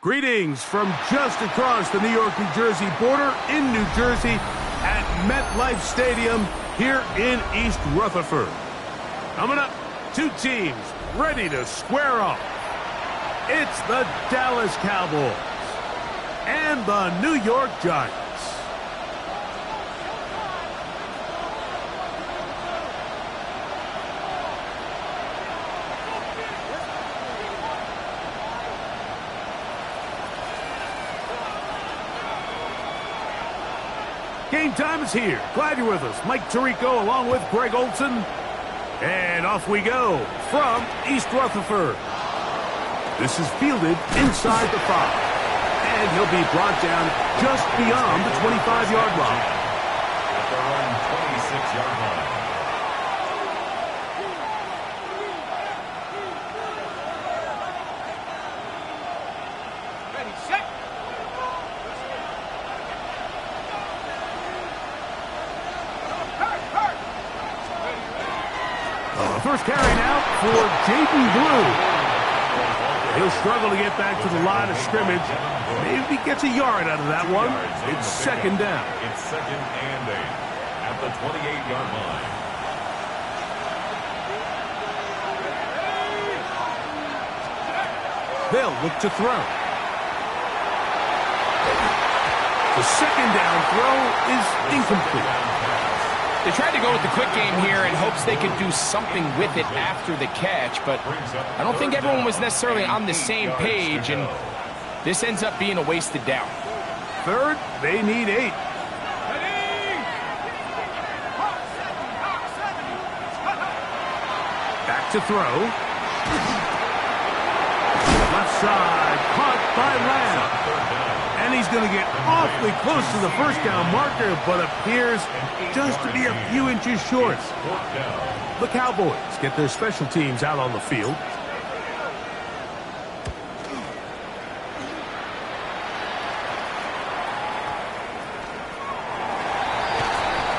Greetings from just across the New York-New Jersey border in New Jersey at MetLife Stadium here in East Rutherford. Coming up, two teams ready to square off. It's the Dallas Cowboys and the New York Giants. Game time is here. Glad you're with us. Mike Tirico along with Greg Olson. And off we go from East Rutherford. This is fielded inside the 5. And he'll be brought down just beyond the 25-yard line. At their own 26-yard line. First carry now for Jaden Blue. He'll struggle to get back to the line of scrimmage. Maybe gets a yard out of that one. It's second down. It's second and 8 at the 28-yard line. They'll look to throw. The second down throw is incomplete. They tried to go with the quick game here in hopes they could do something with it after the catch, but I don't think everyone was necessarily on the same page, and this ends up being a wasted down. Third, they need 8. Back to throw. Left side, caught by Lamb. And he's going to get awfully close to the first down marker, but appears just to be a few inches short. The Cowboys get their special teams out on the field.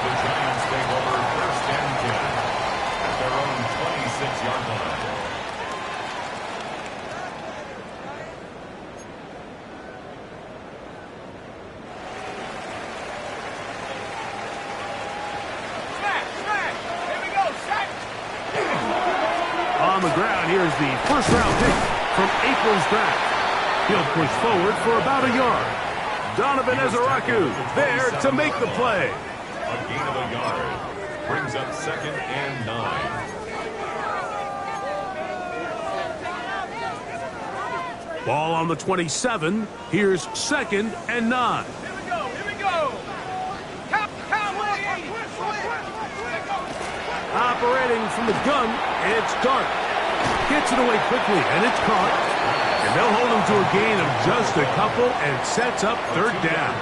The Giants take over first and 10 at their own 26-yard line. On the ground, here's the first-round pick from April's draft. He'll push forward for about a yard. Donovan Ezaraku there to make the play. A gain of a yard brings up second and 9. Ball on the 27. Here's second and 9. Here we go. Cowboys! Operating from the gun, it's Dart. Gets it away quickly, and it's caught. And they'll hold him to a gain of just a couple and sets up third down.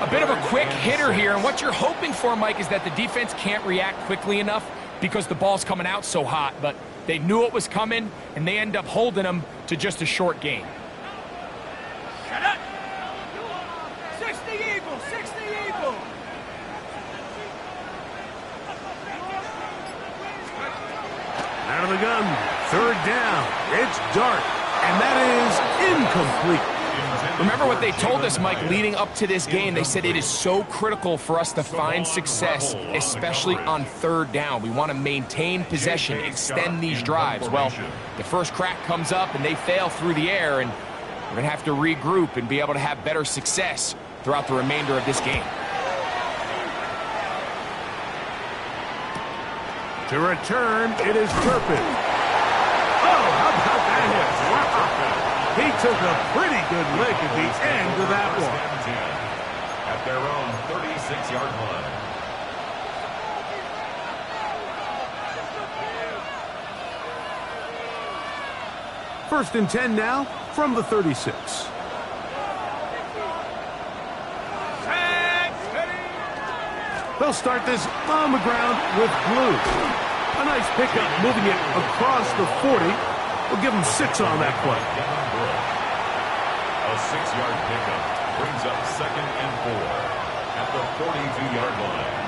A bit of a quick hitter here, and what you're hoping for, Mike, is that the defense can't react quickly enough because the ball's coming out so hot. But they knew it was coming, and they end up holding them to just a short gain. Shut up! 60 Eagles! 60 Eagles! Out of the gun, third down. It's Dart, and that is incomplete. Remember what they told us, Mike, leading up to this game. They said it is so critical for us to find success, especially on third down. We want to maintain possession, extend these drives. Well, the first crack comes up, and they fail through the air, and we're going to have to regroup and be able to have better success throughout the remainder of this game. To return, it is Turpin. Oh, how about that hit? Wow. He took a pretty good lick at the end of that one. At their own 36-yard line. First and 10 now from the 36. They'll start this on the ground with Blue. A nice pickup, moving it across the 40. We'll give him 6 on that play. A 6-yard pickup. Brings up 2nd and 4 at the 42-yard line.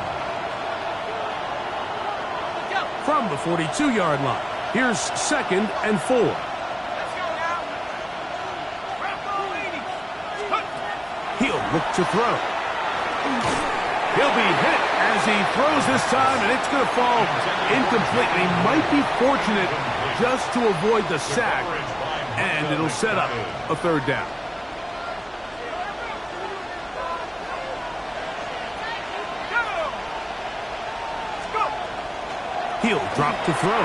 From the 42-yard line, here's 2nd and 4. Let's go now. He'll look to throw. He'll be hit as he throws this time, and it's going to fall incompletely. Might be fortunate just to avoid the sack, and it'll set up a 3rd down. He'll drop to throw.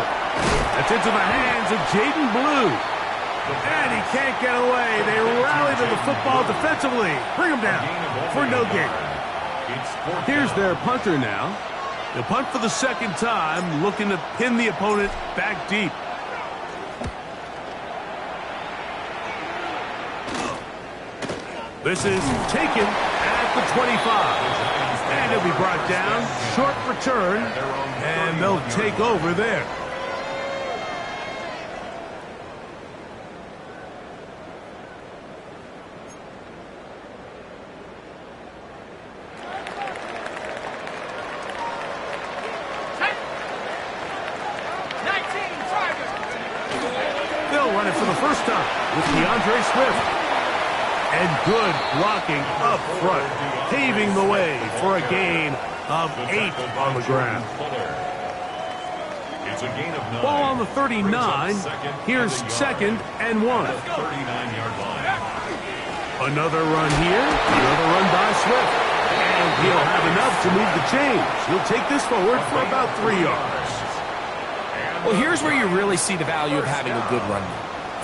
That's into the hands of Jaden Blue. And he can't get away. They rally to the football defensively. Bring him down for no gain. Here's their punter now. They'll punt for the 2nd time, looking to pin the opponent back deep. This is taken at the 25. And he'll be brought down. Short return. And they'll take over there. They'll run it for the first time with DeAndre Swift. And good blocking up front, paving the way for a gain of 8 on the ground. It's a gain of 9. Ball on the 39. Here's 2nd and 1. 39-yard line. Another run here. Another run by Swift. And he'll have enough to move the chains. He'll take this forward for about 3 yards. Well, here's where you really see the value of having a good run.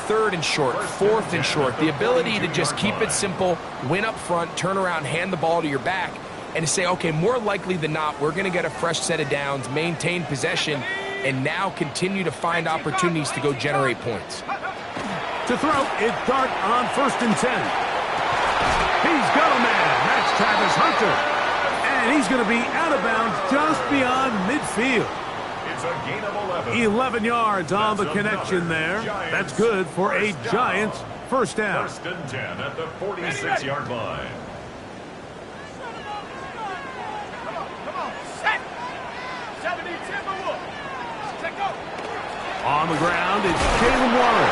3rd and short, 4th and short. The ability to just keep it simple, win up front, turn around, hand the ball to your back, and to say, okay, more likely than not, we're going to get a fresh set of downs, maintain possession, and now continue to find opportunities to go generate points. To throw, it's Dart on 1st and 10. He's got a man. That's Travis Hunter. And he's going to be out of bounds just beyond midfield. It's a gain of 11. 11 yards on the connection there. That's good for a Giants 1st down. 1st and 10 at the 46-yard line. Come on, set. 70 Timberwolves. Take go. On the ground, it's Jalen Warren.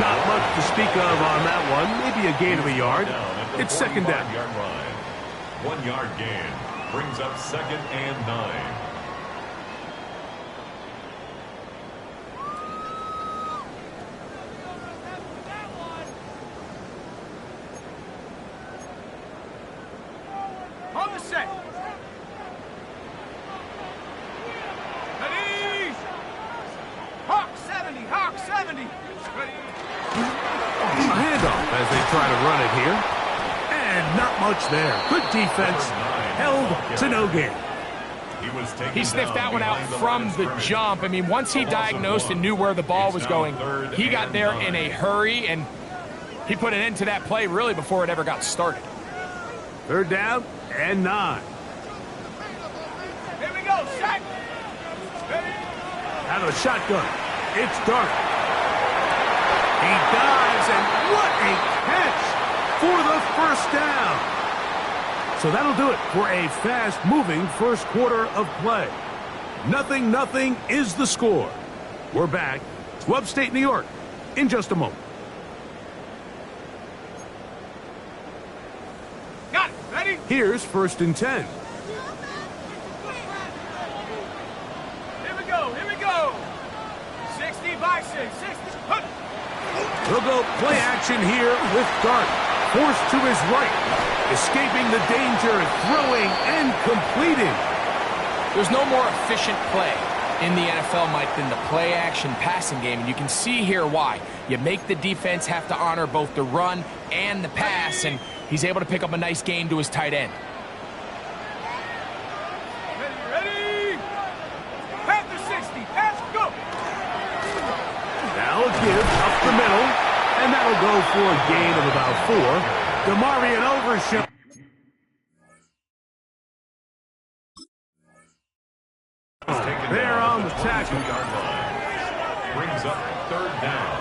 Not much to speak of on that one. Maybe a gain of a yard. It's 2nd down. 1 yard gain brings up 2nd and 9. On the set. Ready. Hawk 70. Hawk 70. Ready. A handoff as they try to run it here. And not much there. Good defense. Held to no gain. He sniffed that one out from the jump. I mean, once he diagnosed and knew where the ball was going, he got there in a hurry, and he put an end to that play really before it ever got started. 3rd down and 9. Here we go, set. Ready. Out of the shotgun, it's Dart. He dives, and what a catch for the 1st down. So that'll do it for a fast-moving 1st quarter of play. 0-0 is the score. We're back to upstate New York in just a moment. Got it. Ready. Here's 1st and 10. Here we go. Here we go. 60 by 6. 60. Hunt. He'll go play action here with Dart. Forced to his right. Escaping the danger, throwing and completing. There's no more efficient play in the NFL, Mike, than the play-action passing game. And you can see here why. You make the defense have to honor both the run and the pass, and he's able to pick up a nice gain to his tight end. Ready. Panther 60. Pass, go. Now a give up the middle, and that'll go for a gain of about 4. DeMarvion Overshown. There on the tackle. Brings up 3rd down.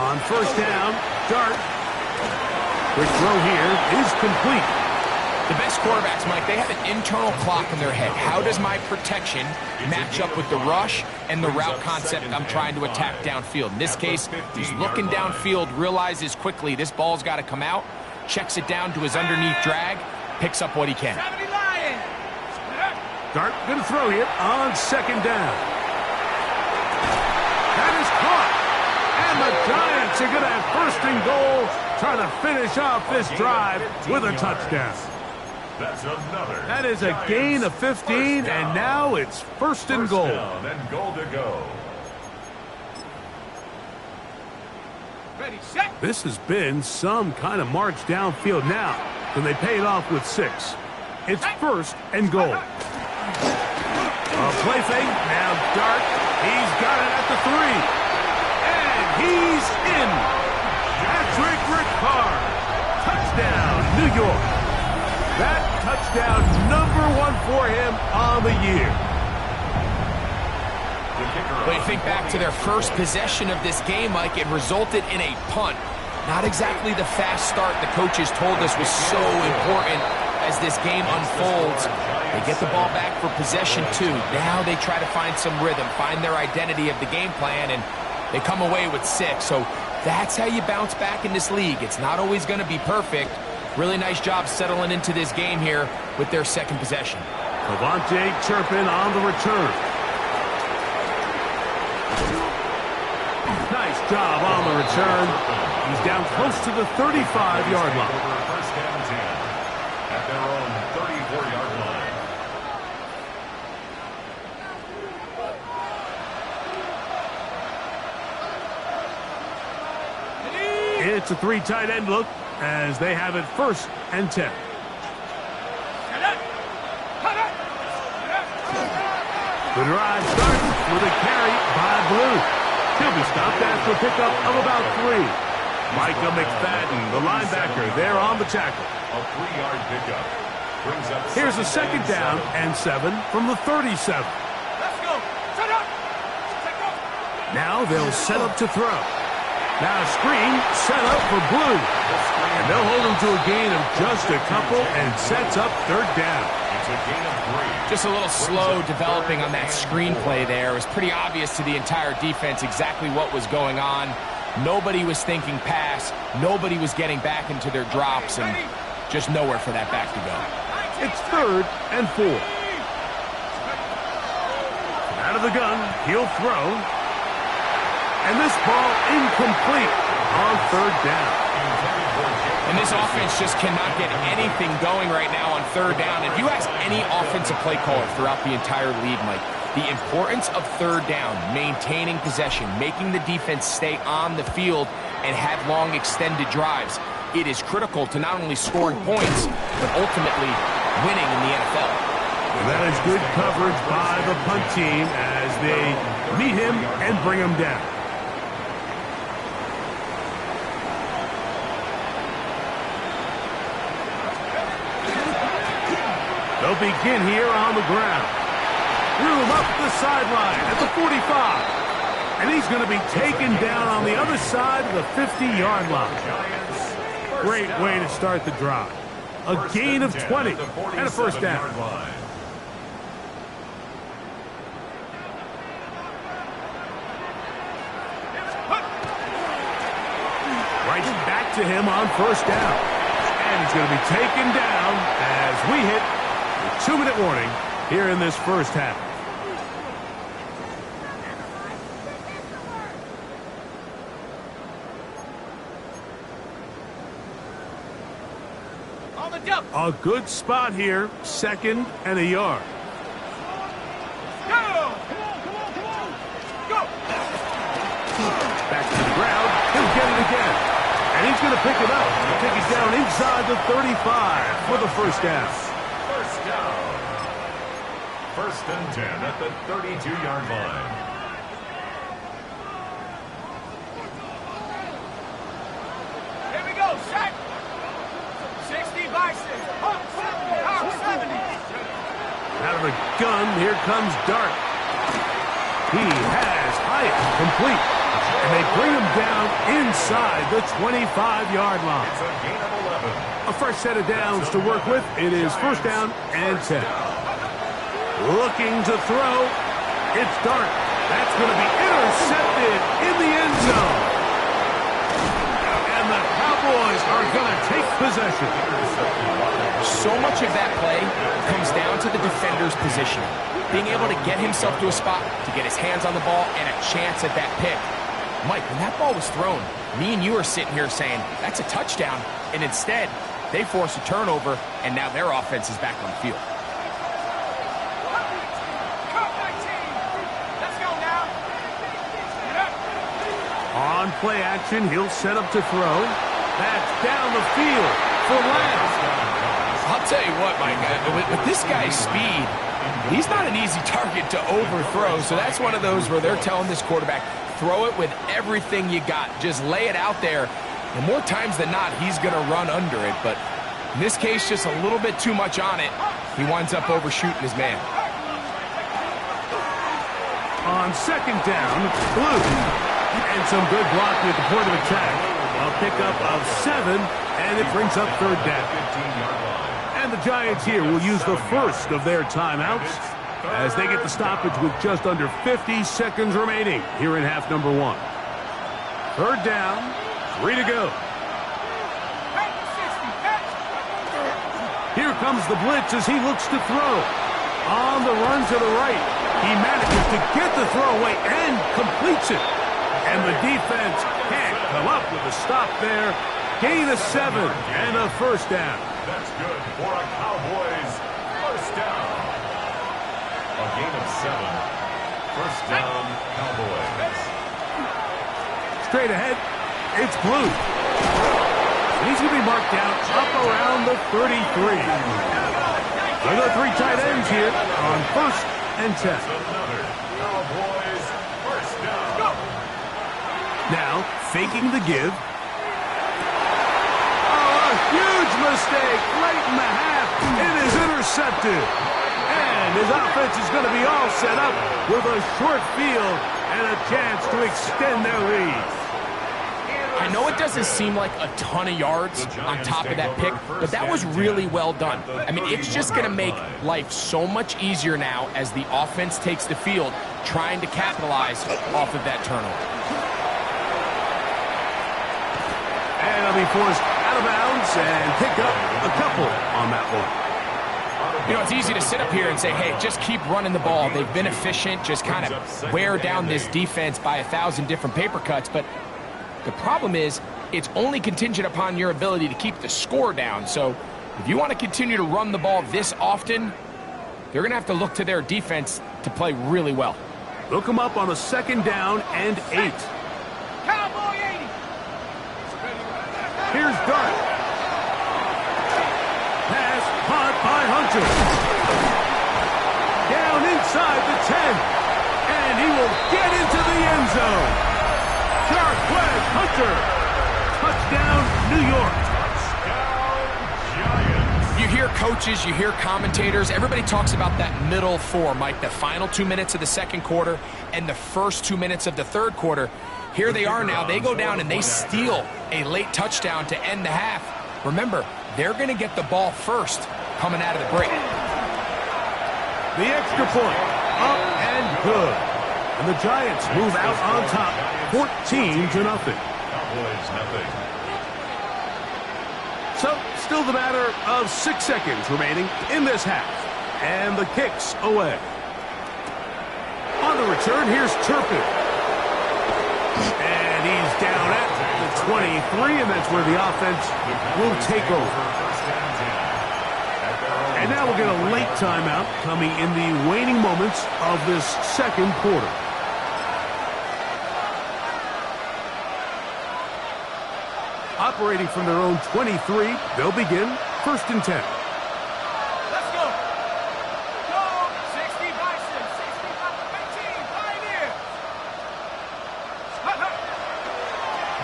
On first down, Dart. Quick throw here is complete. The best quarterbacks, Mike, they have an internal clock in their head. How does my protection match up with the rush and the route concept I'm trying to attack downfield? In this case, he's looking downfield, realizes quickly this ball's got to come out, checks it down to his underneath drag, picks up what he can. Dart going to throw here on second down. That is caught. And the Giants are going to have first and goal, trying to finish off this drive with a touchdown. That's another. That is a gain of 15, and now it's first and goal. And goal to go. Ready, set. This has been some kind of march downfield now. Can they pay it off with 6? It's first and goal. A play fake. Now Dart. He's got it at the 3. And he's in. Patrick Ricard. Touchdown, New York. That touchdown #1 for him on the year. But you think back to their first possession of this game, Mike, it resulted in a punt. Not exactly the fast start the coaches told us was so important as this game unfolds. They get the ball back for possession 2. Now they try to find some rhythm, find their identity of the game plan, and they come away with 6. So that's how you bounce back in this league. It's not always going to be perfect. Really nice job settling into this game here with their second possession. Devontae Turpin on the return. Nice job on the return. He's down close to the 35-yard line. First down 10 at their own 34-yard line. It's a 3 tight end look as they have it first and 10. The drive starts with a carry by Blue. He'll be stopped after a pickup of about 3. Micah McFadden, the linebacker, there on the tackle. A 3-yard pickup. Brings up Here's a second down and 7 from the 37. Let's go. Set up. Now they'll set up to throw. Now screen set up for Blue. And they'll hold him to a gain of just a couple and sets up third down. It's a gain of 3. Just a little slow developing on that screenplay there. It was pretty obvious to the entire defense exactly what was going on. Nobody was thinking pass. Nobody was getting back into their drops, and just nowhere for that back to go. It's third and 4. Out of the gun, he'll throw. And this ball incomplete on third down. And this offense just cannot get anything going right now on third down. If you ask any offensive play caller throughout the entire league, Mike, the importance of third down, maintaining possession, making the defense stay on the field and have long extended drives, it is critical to not only scoring points, but ultimately winning in the NFL. That is good coverage by the punt team as they meet him and bring him down. They'll begin here on the ground. Room up the sideline at the 45. And he's going to be taken down on the other side of the 50-yard line. Great way to start the drive. A gain of 20 and a first down. Right back to him on first down. And he's going to be taken down as we hit the 2-minute warning here in this first half. On the jump. A good spot here, second and a yard. Go. Go. Back to the ground, he'll get it again. And he's going to pick it up. Take it down inside the 35 for the first down. First down. First and 10 at the 32-yard line. Here we go. Set. 60 by 6. Up 70. Out 70. Out of the gun, here comes Dart. He has Hyatt complete. And they bring him down inside the 25-yard line. It's a gain of 11. A fresh set of downs to work with. It is first down and 10. Looking to throw. It's Dart. That's going to be intercepted in the end zone. And the Cowboys are going to take possession. So much of that play comes down to the defender's position. Being able to get himself to a spot, to get his hands on the ball, and a chance at that pick. Mike, when that ball was thrown, me and you are sitting here saying, that's a touchdown. And instead, they force a turnover, and now their offense is back on the field. On play action, he'll set up to throw. That's down the field for Lamb. I'll tell you what, Mike, with this guy's speed, he's not an easy target to overthrow. So that's one of those where they're telling this quarterback, throw it with everything you got. Just lay it out there. And more times than not, he's going to run under it. But in this case, just a little bit too much on it. He winds up overshooting his man. On second down, Blue. And some good blocking at the point of attack. A pickup of 7, and it brings up third down. And the Giants here will use the first of their timeouts as they get the stoppage with just under 50 seconds remaining here in half number 1. Third down, 3 to go. Here comes the blitz as he looks to throw. On the run to the right, he manages to get the throw away and completes it. And the defense can't come up with a stop there. Gain of 7 and a first down. That's good for a Cowboys first down. A gain of 7. First down, Cowboys. Straight ahead, it's Blue. And he's going to be marked down up around the 33. There are 3 tight ends here on first and 10. Another Cowboys first down. Now, faking the give. Oh, a huge mistake late in the half. It is intercepted. And his offense is going to be all set up with a short field and a chance to extend their lead. I know it doesn't seem like a ton of yards on top of that pick, but that was really well done. I mean, it's just going to make life so much easier now as the offense takes the field, trying to capitalize off of that turnover. And he'll be forced out of bounds and pick up a couple on that one. You know, it's easy to sit up here and say, hey, just keep running the ball. They've been efficient, just kind of wear down this defense by 1,000 different paper cuts. But the problem is it's only contingent upon your ability to keep the score down. So if you want to continue to run the ball this often, they're going to have to look to their defense to play really well. They'll come up on a second down and 8. Cowboy 80. Here's Dart. Pass caught by Hunter. Down inside the 10. And he will get into the end zone. Sharp play, Hunter. Touchdown, New York. Giants. You hear coaches, you hear commentators, everybody talks about that middle 4, Mike, the final 2 minutes of the second quarter and the first 2 minutes of the third quarter. Here they are now. They go down and they steal a late touchdown to end the half. Remember, they're going to get the ball first coming out of the break. The extra point, up and good. And the Giants move out on top, 14-0. Cowboys nothing. So, still the matter of 6 seconds remaining in this half. And the kick's away. On the return, here's Turpin. And he's down at the 23, and that's where the offense will take over. And now we'll get a late timeout coming in the waning moments of this second quarter. Operating from their own 23, they'll begin first and 10. Let's go. Go. 60 Bison. 15 Pioneer.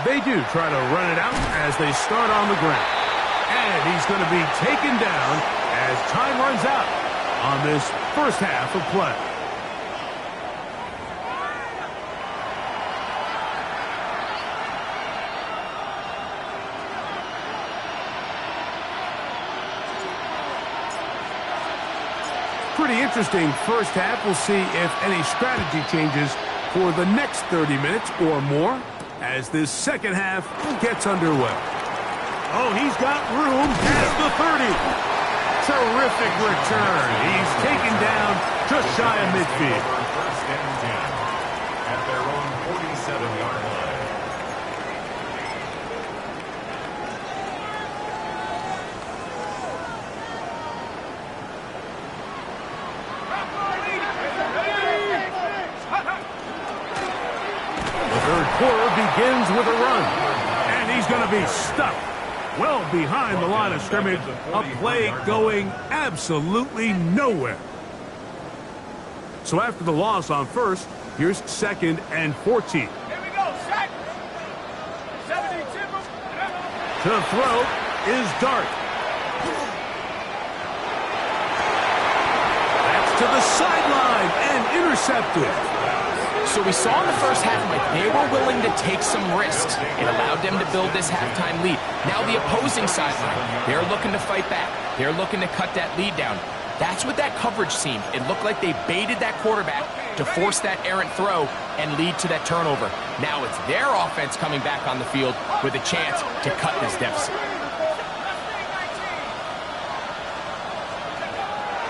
They do try to run it out as they start on the ground. And he's going to be taken down as time runs out on this first half of play. pretty interesting first half. We'll see if any strategy changes for the next 30 minutes or more as this second half gets underway. Oh, he's got room past the 30. Terrific return. He's taken down just shy of midfield. First and 10 at their own 47-yard line. The third quarter begins with a run, and he's going to be stuck well behind the line of scrimmage. A play going absolutely nowhere. So after the loss on first, here's 2nd and 14. Here we go, set. 72. To throw is Dart. That's to the sideline and intercepted. So we saw in the first half, Mike, they were willing to take some risks. It allowed them to build this halftime lead. Now the opposing sideline, they're looking to fight back. They're looking to cut that lead down. That's what that coverage seemed. It looked like they baited that quarterback to force that errant throw and lead to that turnover. Now it's their offense coming back on the field with a chance to cut this deficit.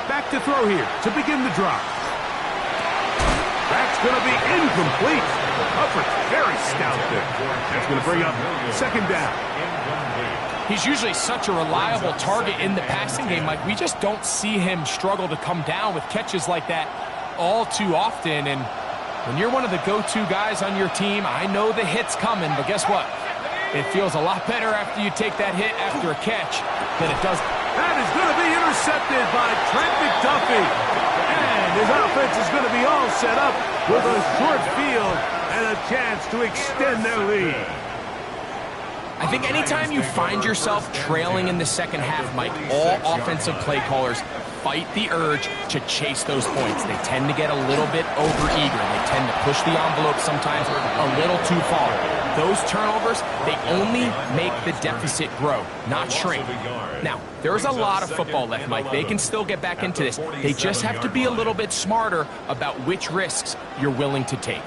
Back to throw here to begin the drive. That's going to be incomplete. Upper's very stout there. That's going to bring up 2nd down. He's usually such a reliable target in the passing game, Mike. We just don't see him struggle to come down with catches like that all too often. And when you're one of the go-to guys on your team, I know the hit's coming, but guess what? It feels a lot better after you take that hit after a catch than it does. That is going to be intercepted by Trent McDuffie. And his offense is going to be all set up with a short field and a chance to extend their lead. I think anytime you find yourself trailing in the second half, Mike, all offensive play callers fight the urge to chase those points. They tend to get a little bit overeager. They tend to push the envelope sometimes a little too far. Those turnovers, they only make the deficit grow, not shrink. Now, there's a lot of football left, Mike. They can still get back into this. They just have to be a little bit smarter about which risks you're willing to take.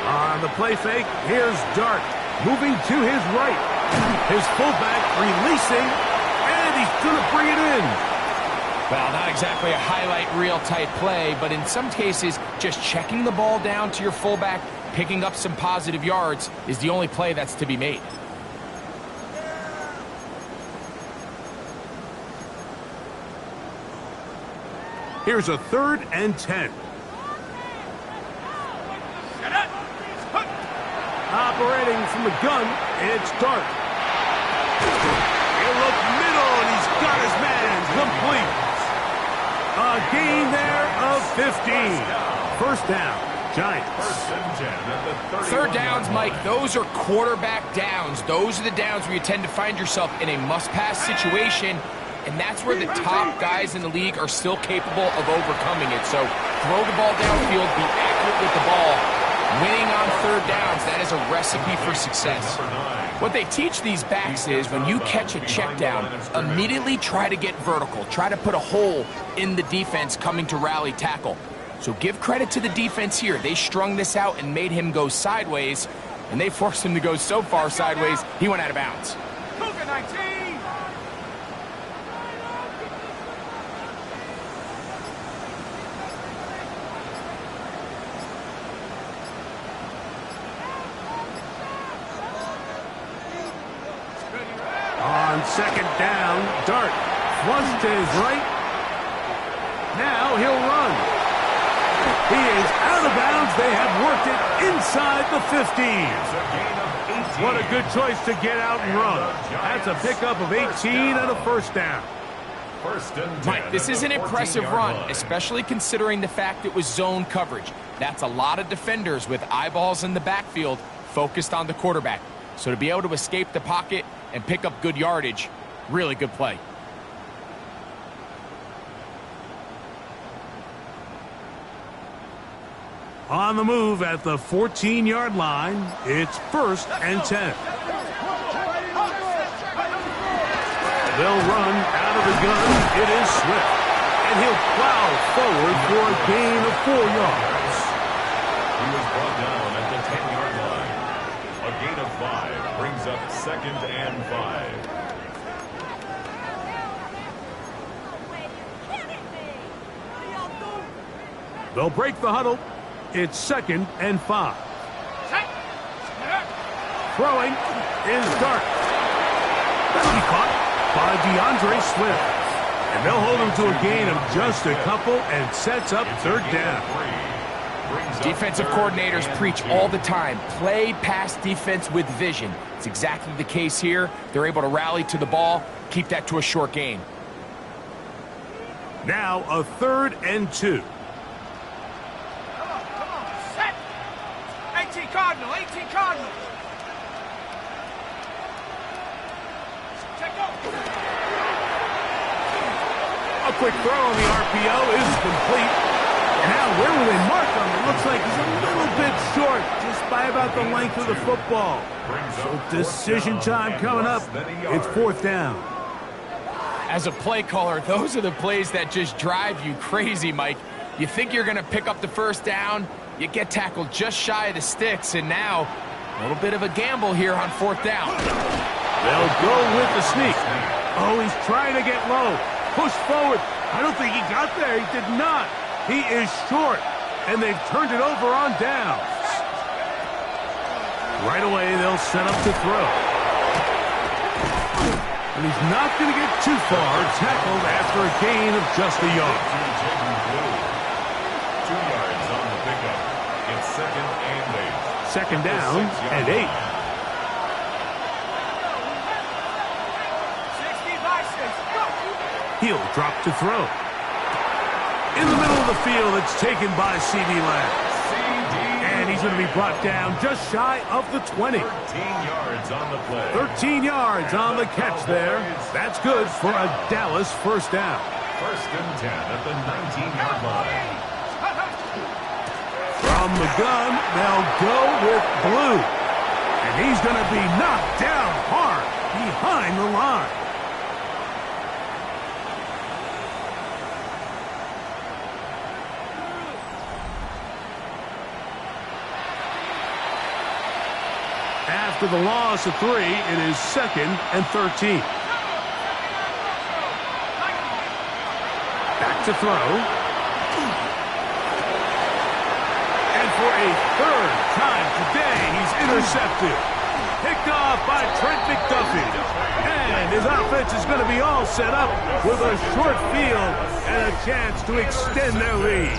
On the play fake, here's Dart moving to his right. His fullback releasing, and he's going to bring it in. Well, not exactly a highlight reel type play, but in some cases, just checking the ball down to your fullback, picking up some positive yards is the only play that's to be made. Here's a 3rd and 10. Operating from the gun, it's Dart. He'll look middle, and he's got his man complete. A gain there of 15. First down, Giants. 3rd downs, Mike, those are quarterback downs. Those are the downs where you tend to find yourself in a must-pass situation, and that's where the top guys in the league are still capable of overcoming it. So throw the ball downfield, be accurate with the ball. Winning on 3rd downs, that is a recipe for success. What they teach these backs is when you catch a check down, immediately try to get vertical. Try to put a hole in the defense coming to rally tackle. So give credit to the defense here. They strung this out and made him go sideways, and they forced him to go so far sideways, he went out of bounds. Cougar 19. On 2nd down, Dart flushed to his right. Now he'll run. He is out of bounds. They have worked it inside the 15. What a good choice to get out and run. That's a pickup of 18 and a 1st down. Mike, this is an impressive run, especially considering the fact it was zone coverage. That's a lot of defenders with eyeballs in the backfield focused on the quarterback. So to be able to escape the pocket and pick up good yardage, really good play. On the move at the 14-yard line, it's 1st and 10. They'll run out of the gun. It is Swift. And he'll plow forward for a gain of 4 yards. He was brought down at the 10-yard line. A gain of 5 brings up 2nd and 5. They'll break the huddle. It's 2nd and 5. Throwing is Dart. That'll be caught by DeAndre Swift. And they'll hold him to a gain of just a couple and sets up 3rd down. Defensive coordinators preach all the time, play pass defense with vision. It's exactly the case here. They're able to rally to the ball, keep that to a short gain. Now a 3rd and 2. Come on, set. 18 Cardinal, 18 Cardinal. Check out. A quick throw on the RPO is complete. And now where will they mark him? It looks like he's a little bit short, just by about the length of the football. So decision time coming up. It's 4th down. As a play caller, those are the plays that just drive you crazy, Mike. You think you're going to pick up the 1st down, you get tackled just shy of the sticks, and now a little bit of a gamble here on 4th down. They'll go with the sneak. Oh, he's trying to get low. Push forward. I don't think he got there. He did not. He is short, and they've turned it over on downs. Right away, they'll set up to throw. And he's not going to get too far, tackled after a gain of just a yard. 2 yards on the pickup. It's 2nd and 8. 2nd down and 8. 60 by 6. Go. He'll drop to throw. In the middle of the field, it's taken by C.D. Lamb. And he's going to be brought down just shy of the 20. 13 yards on the play. 13 yards on the catch there. That's good for a Dallas 1st down. 1st and 10 at the 19-yard line. From the gun, they'll go with Blue. And he's going to be knocked down hard behind the line. After the loss of 3, it is 2nd and 13. Back to throw. And for a 3rd time today, he's intercepted. Picked off by Trent McDuffie. And his offense is going to be all set up with a short field and a chance to extend their lead.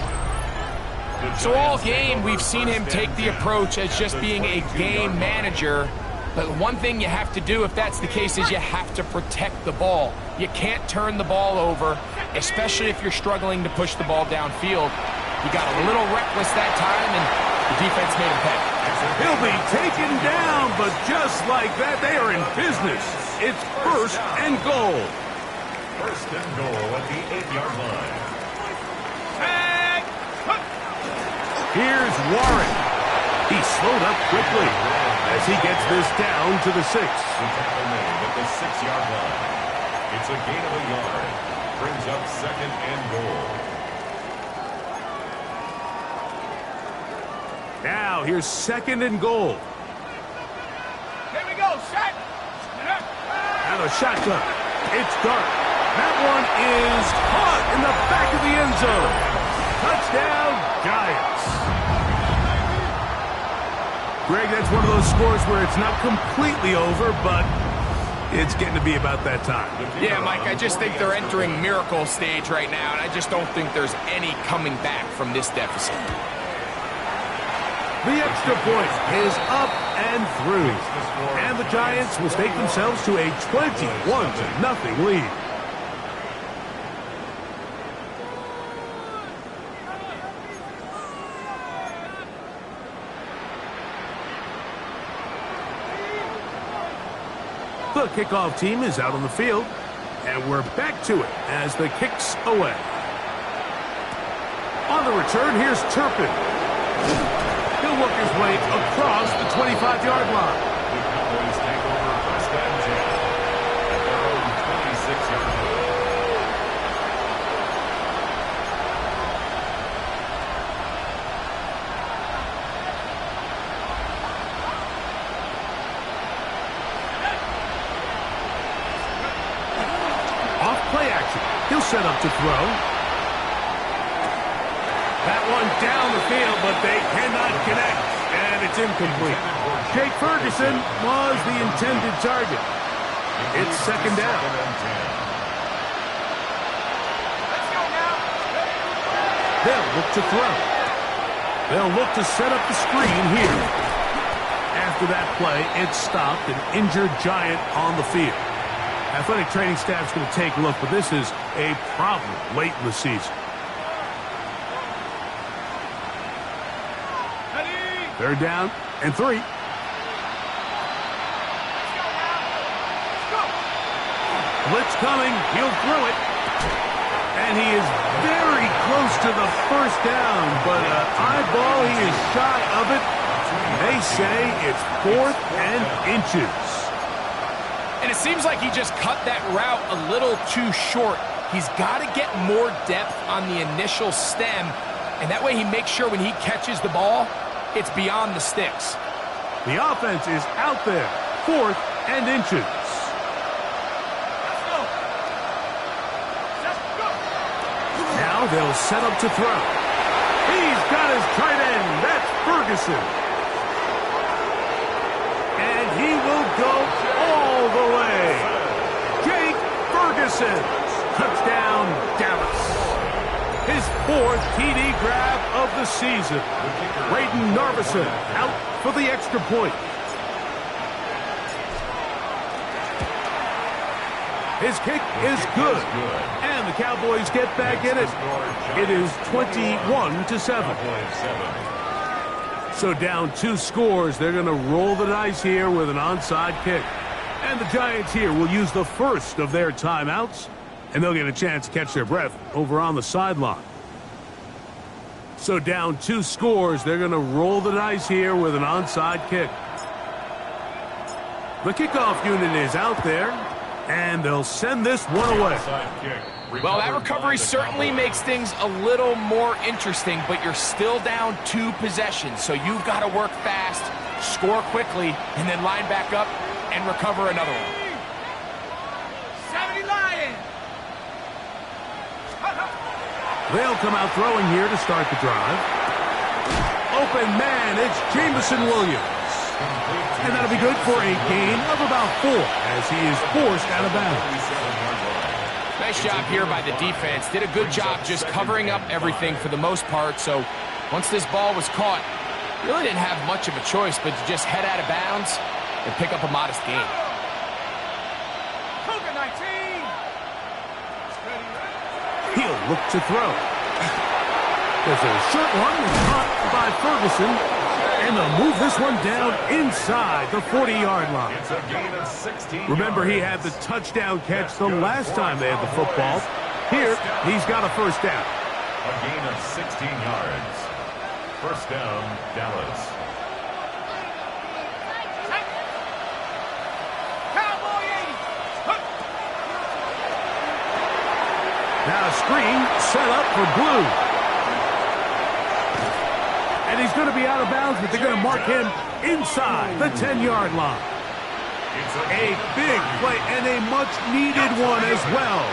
So all game, we've seen him take the approach as just being a game manager. But one thing you have to do, if that's the case, is you have to protect the ball. You can't turn the ball over, especially if you're struggling to push the ball downfield. He got a little reckless that time, and the defense made him pay. He'll be taken down, but just like that, they are in business. It's 1st and goal. 1st and goal at the 8-yard line. Here's Warren. He slowed up quickly as he gets this down to the 6. The tackle made at the 6-yard line. It's a gain of a yard. Brings up 2nd and goal. Now here's 2nd and goal. Here we go, set. Out of shotgun. It's Dart. That one is caught in the back of the end zone. Touchdown, Giants. Greg, that's one of those scores where it's not completely over, but it's getting to be about that time. Yeah, Mike, I just think they're entering miracle stage right now, and I just don't think there's any coming back from this deficit. The extra point is up and through, and the Giants will stake themselves to a 21-0 lead. The kickoff team is out on the field, and we're back to it as the kick's away. On the return, here's Turpin. He'll work his way across the 25-yard line. The Cowboys take over 1st and 10 at their own 26. set up to throw. That one down the field, but they cannot connect, and it's incomplete. Jake Ferguson was the intended target. It's second down. Let's go now. They'll look to throw. They'll look to set up the screen here. After that play, it stopped an injured Giant on the field. Athletic training staff's going to take a look, but this is a problem late in the season. Third down and 3. Blitz coming. He'll throw it. And he is very close to the first down, but eyeball, he is shy of it. They say it's 4th and inches. And it seems like he just cut that route a little too short. He's got to get more depth on the initial stem, and that way he makes sure when he catches the ball, it's beyond the sticks. The offense is out there. 4th and inches. Let's go. Let's go. Now they'll set up to throw. He's got his tight end. That's Ferguson. And he will go all the way. Jake Ferguson. Touchdown, Dallas. His 4th TD grab of the season. Braden Narvison out for the extra point. His kick is good. And the Cowboys get back in it. It is 21-7. So down 2 scores, they're going to roll the dice here with an onside kick. And the Giants here will use the first of their timeouts, and they'll get a chance to catch their breath over on the sideline. So down 2 scores, they're going to roll the dice here with an onside kick. The kickoff unit is out there, and they'll send this one away. Well, that recovery certainly makes things a little more interesting, but you're still down 2 possessions, so you've got to work fast, score quickly, and then line back up and recover another one. 70 Lions. They'll come out throwing here to start the drive. Open man, it's Jameson Williams. And that'll be good for a gain of about 4 as he is forced out of bounds. Nice job here by the defense. Did a good job just covering up everything for the most part. So once this ball was caught, really didn't have much of a choice but to just head out of bounds and pick up a modest gain. Cougar 19. He'll look to throw. There's a short one caught by Ferguson. And they'll move this one down inside the 40-yard line. It's a gain of 16 Remember, he had yards. the touchdown catch the last time they had the football. Here, he's got a first down. A gain of 16 yards. First down, Dallas. Cowboy 80. Now a screen set up for Blue. And he's going to be out of bounds, but they're going to mark him inside the 10-yard line. A big play and a much-needed one as well.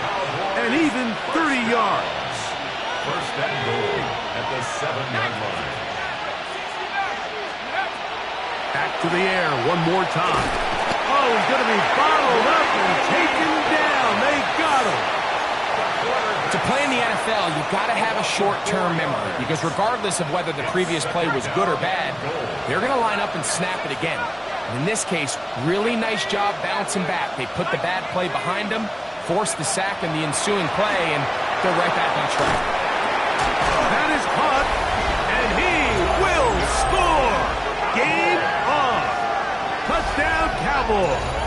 And even 30 yards. First and goal at the 7-yard line. Back to the air one more time. Oh, he's going to be bottled up and taken down. They got him. To play in the NFL, you've got to have a short-term memory because regardless of whether the previous play was good or bad, they're going to line up and snap it again. And in this case, really nice job bouncing back. They put the bad play behind them, forced the sack in the ensuing play, and they're right back on track. That is caught, and he will score. Game on. Touchdown, Cowboys.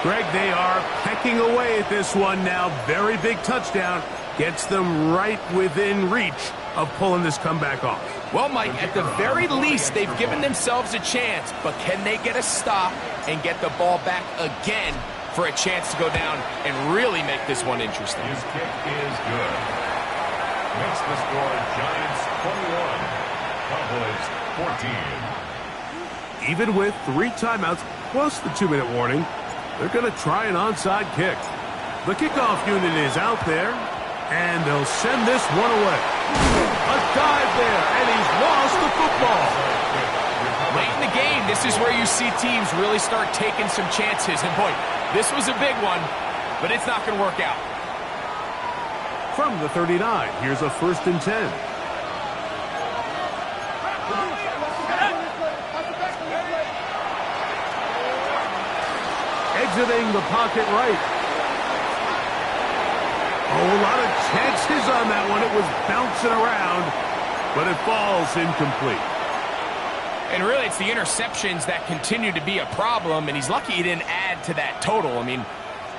Greg, they are pecking away at this one now. Very big touchdown. Gets them right within reach of pulling this comeback off. Well, Mike, at the very least, they've given themselves a chance, but can they get a stop and get the ball back again for a chance to go down and really make this one interesting? His kick is good. Makes the score Giants 21, Cowboys 14. Even with 3 timeouts plus the 2-minute warning, they're going to try an onside kick. The kickoff unit is out there, and they'll send this one away. A dive there, and he's lost the football. Late in the game, this is where you see teams really start taking some chances. And boy, this was a big one, but it's not going to work out. From the 39, here's a 1st and 10. Exiting the pocket right. Oh, a lot of chances on that one. It was bouncing around, but it falls incomplete. And really, it's the interceptions that continue to be a problem, and he's lucky he didn't add to that total. I mean,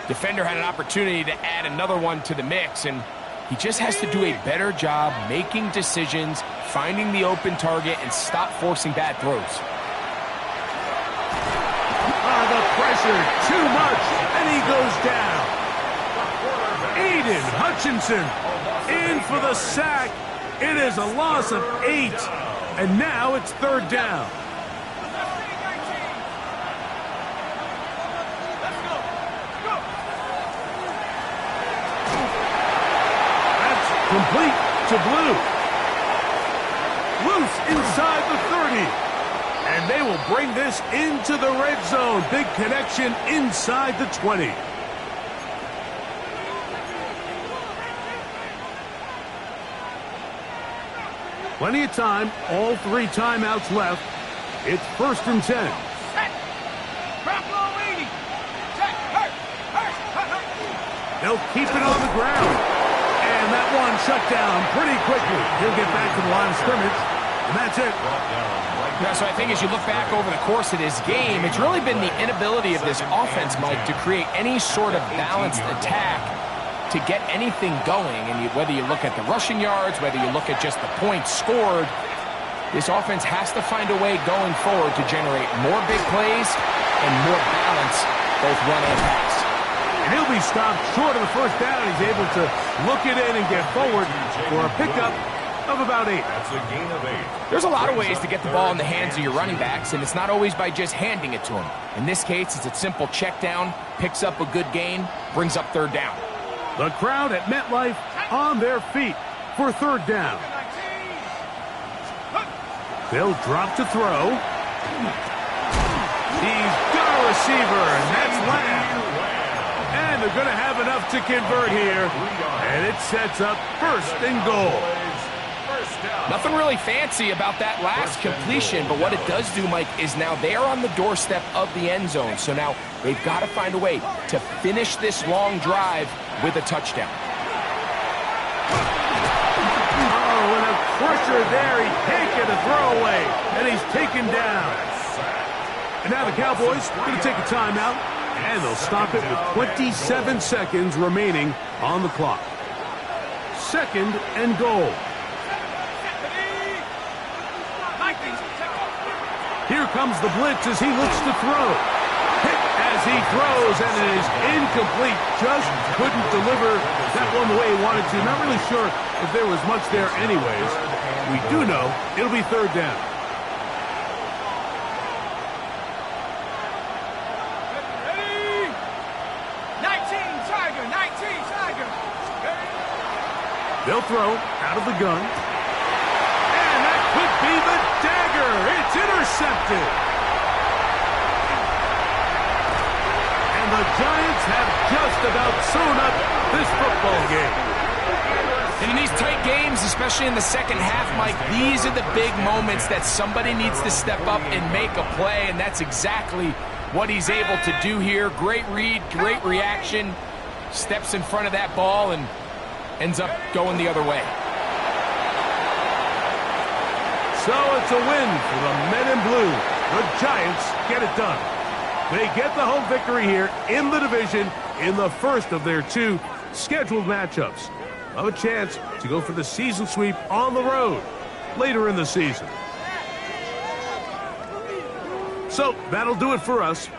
defender had an opportunity to add another one to the mix, and he just has to do a better job making decisions, finding the open target, and stop forcing bad throws. The pressure, too much, and he goes down. Aiden Hutchinson in for the sack. It is a loss of 8, and now it's 3rd down. That's complete to Blue. Loose inside the 30. And they will bring this into the red zone. Big connection inside the 20. Plenty of time. All 3 timeouts left. It's 1st and 10. They'll keep it on the ground. And that one shut down pretty quickly. He'll get back to the line of scrimmage. And that's it. Yeah, so I think as you look back over the course of this game, it's really been the inability of this offense, Mike, to create any sort of balanced attack to get anything going. And whether you look at the rushing yards, whether you look at just the points scored, this offense has to find a way going forward to generate more big plays and more balance, both run and pass. And he'll be stopped short of the 1st down. He's able to look it in and get forward for a pickup of about 8. That's a gain of 8. There's a lot of ways to get the ball in the hands of your running backs, and it's not always by just handing it to them. In this case, it's a simple check down, picks up a good gain, brings up 3rd down. The crowd at MetLife on their feet for 3rd down. They'll drop to throw. He's got a receiver, and that's Lamb. And they're going to have enough to convert here, and it sets up 1st and goal. Nothing really fancy about that last completion, but what it does do, Mike, is now they're on the doorstep of the end zone. So now they've got to find a way to finish this long drive with a touchdown. Oh, and a crusher there. He can't get a throwaway, and he's taken down. And now the Cowboys are going to take a timeout, and they'll stop it with 27 seconds remaining on the clock. 2nd and goal. Here comes the blitz as he looks to throw. Hit as he throws, and it is incomplete. Just couldn't deliver that one the way he wanted to. Not really sure if there was much there anyways. We do know it'll be 3rd down. Ready? 19 Tiger. They'll throw out of the gun. And that could be the dagger. It's intercepted. And the Giants have just about sewn up this football game. And in these tight games, especially in the second half, Mike, these are the big moments that somebody needs to step up and make a play, and that's exactly what he's able to do here. Great read, great reaction, steps in front of that ball and ends up going the other way. So it's a win for the men in blue. The Giants get it done. They get the home victory here in the division in the 1st of their 2 scheduled matchups. Of a chance to go for the season sweep on the road later in the season. So that'll do it for us.